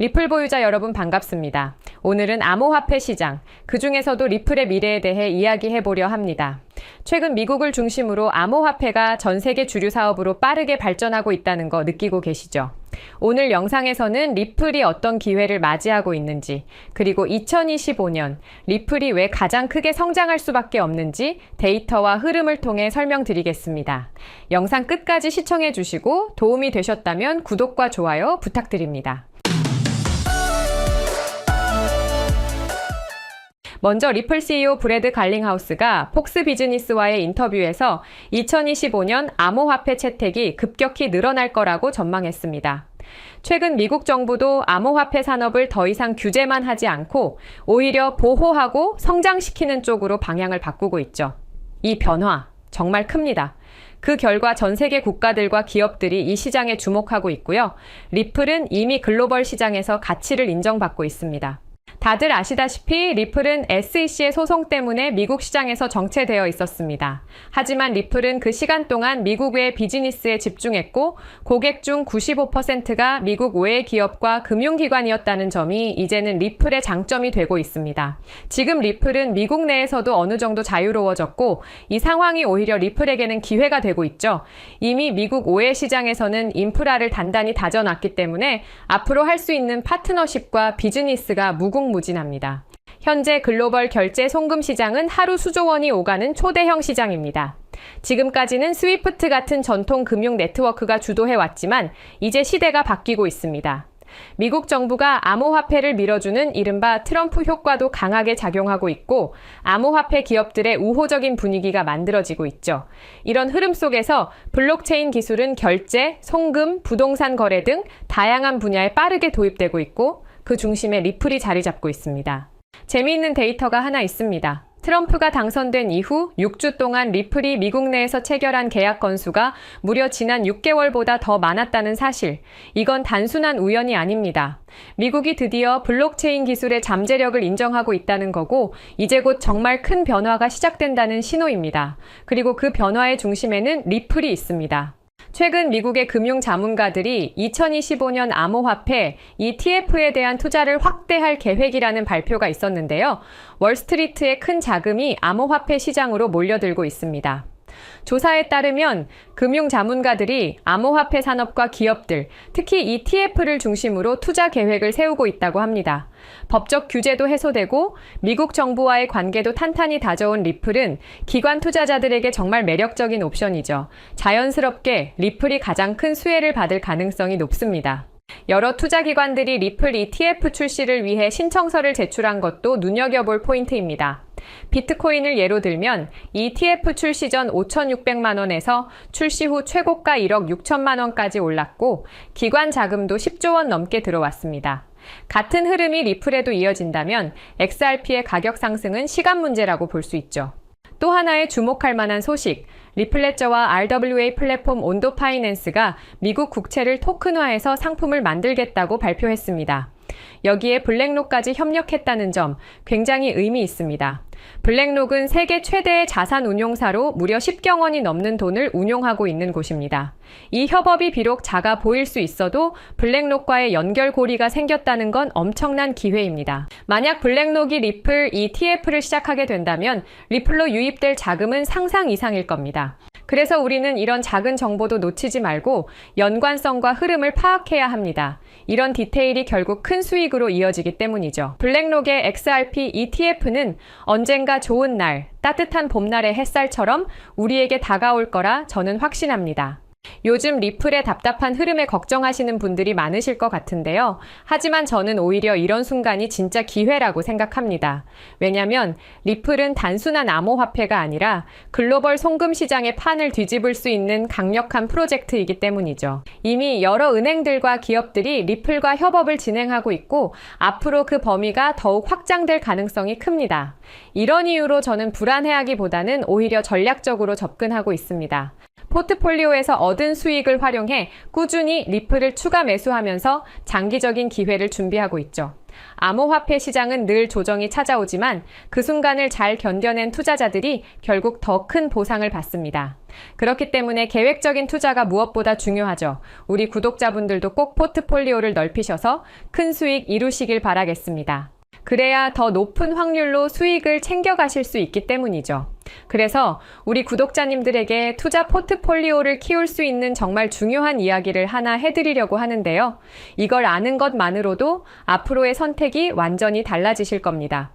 리플 보유자 여러분 반갑습니다. 오늘은 암호화폐 시장, 그중에서도 리플의 미래에 대해 이야기해보려 합니다. 최근 미국을 중심으로 암호화폐가 전 세계 주류 사업으로 빠르게 발전하고 있다는 거 느끼고 계시죠? 오늘 영상에서는 리플이 어떤 기회를 맞이하고 있는지, 그리고 2025년 리플이 왜 가장 크게 성장할 수밖에 없는지 데이터와 흐름을 통해 설명드리겠습니다. 영상 끝까지 시청해주시고 도움이 되셨다면 구독과 좋아요 부탁드립니다. 먼저 리플 CEO 브래드 갈링하우스가 폭스 비즈니스와의 인터뷰에서 2025년 암호화폐 채택이 급격히 늘어날 거라고 전망했습니다. 최근 미국 정부도 암호화폐 산업을 더 이상 규제만 하지 않고 오히려 보호하고 성장시키는 쪽으로 방향을 바꾸고 있죠. 이 변화 정말 큽니다. 그 결과 전 세계 국가들과 기업들이 이 시장에 주목하고 있고요. 리플은 이미 글로벌 시장에서 가치를 인정받고 있습니다. 다들 아시다시피 리플은 SEC의 소송 때문에 미국 시장에서 정체되어 있었습니다. 하지만 리플은 그 시간 동안 미국 외 비즈니스에 집중했고 고객 중 95%가 미국 외의 기업과 금융기관이었다는 점이 이제는 리플의 장점이 되고 있습니다. 지금 리플은 미국 내에서도 어느 정도 자유로워졌고 이 상황이 오히려 리플에게는 기회가 되고 있죠. 이미 미국 외의 시장에서는 인프라를 단단히 다져놨기 때문에 앞으로 할 수 있는 파트너십과 비즈니스가 무궁무진합니다. 현재 글로벌 결제 송금 시장은 하루 수조 원이 오가는 초대형 시장입니다. 지금까지는 스위프트 같은 전통 금융 네트워크가 주도해왔지만 이제 시대가 바뀌고 있습니다. 미국 정부가 암호화폐를 밀어주는 이른바 트럼프 효과도 강하게 작용하고 있고 암호화폐 기업들의 우호적인 분위기가 만들어지고 있죠. 이런 흐름 속에서 블록체인 기술은 결제, 송금, 부동산 거래 등 다양한 분야에 빠르게 도입되고 있고 그 중심에 리플이 자리 잡고 있습니다. 재미있는 데이터가 하나 있습니다. 트럼프가 당선된 이후 6주 동안 리플이 미국 내에서 체결한 계약 건수가 무려 지난 6개월보다 더 많았다는 사실. 이건 단순한 우연이 아닙니다. 미국이 드디어 블록체인 기술의 잠재력을 인정하고 있다는 거고 이제 곧 정말 큰 변화가 시작된다는 신호입니다. 그리고 그 변화의 중심에는 리플이 있습니다. 최근 미국의 금융 자문가들이 2025년 암호화폐 ETF에 대한 투자를 확대할 계획이라는 발표가 있었는데요. 월스트리트의 큰 자금이 암호화폐 시장으로 몰려들고 있습니다. 조사에 따르면 금융 자문가들이 암호화폐 산업과 기업들, 특히 ETF를 중심으로 투자 계획을 세우고 있다고 합니다. 법적 규제도 해소되고 미국 정부와의 관계도 탄탄히 다져온 리플은 기관 투자자들에게 정말 매력적인 옵션이죠. 자연스럽게 리플이 가장 큰 수혜를 받을 가능성이 높습니다. 여러 투자기관들이 리플 ETF 출시를 위해 신청서를 제출한 것도 눈여겨볼 포인트입니다. 비트코인을 예로 들면 ETF 출시 전 5,600만 원에서 출시 후 최고가 1억 6천만 원까지 올랐고 기관 자금도 10조 원 넘게 들어왔습니다. 같은 흐름이 리플에도 이어진다면 XRP의 가격 상승은 시간 문제라고 볼 수 있죠. 또 하나의 주목할 만한 소식, 리플레저와 RWA 플랫폼 온도 파이낸스가 미국 국채를 토큰화해서 상품을 만들겠다고 발표했습니다. 여기에 블랙록까지 협력했다는 점 굉장히 의미 있습니다. 블랙록은 세계 최대의 자산 운용사로 무려 10경 원이 넘는 돈을 운용하고 있는 곳입니다. 이 협업이 비록 작아 보일 수 있어도 블랙록과의 연결고리가 생겼다는 건 엄청난 기회입니다. 만약 블랙록이 리플 ETF를 시작하게 된다면 리플로 유입될 자금은 상상 이상일 겁니다. 그래서 우리는 이런 작은 정보도 놓치지 말고 연관성과 흐름을 파악해야 합니다. 이런 디테일이 결국 큰 수익으로 이어지기 때문이죠. 블랙록의 XRP ETF는 언젠가 좋은 날, 따뜻한 봄날의 햇살처럼 우리에게 다가올 거라 저는 확신합니다. 요즘 리플의 답답한 흐름에 걱정하시는 분들이 많으실 것 같은데요. 하지만 저는 오히려 이런 순간이 진짜 기회라고 생각합니다. 왜냐면 리플은 단순한 암호화폐가 아니라 글로벌 송금 시장의 판을 뒤집을 수 있는 강력한 프로젝트이기 때문이죠. 이미 여러 은행들과 기업들이 리플과 협업을 진행하고 있고 앞으로 그 범위가 더욱 확장될 가능성이 큽니다. 이런 이유로 저는 불안해하기보다는 오히려 전략적으로 접근하고 있습니다. 포트폴리오에서 얻은 수익을 활용해 꾸준히 리플을 추가 매수하면서 장기적인 기회를 준비하고 있죠. 암호화폐 시장은 늘 조정이 찾아오지만 그 순간을 잘 견뎌낸 투자자들이 결국 더 큰 보상을 받습니다. 그렇기 때문에 계획적인 투자가 무엇보다 중요하죠. 우리 구독자분들도 꼭 포트폴리오를 넓히셔서 큰 수익 이루시길 바라겠습니다. 그래야 더 높은 확률로 수익을 챙겨가실 수 있기 때문이죠. 그래서 우리 구독자님들에게 투자 포트폴리오를 키울 수 있는 정말 중요한 이야기를 하나 해드리려고 하는데요. 이걸 아는 것만으로도 앞으로의 선택이 완전히 달라지실 겁니다.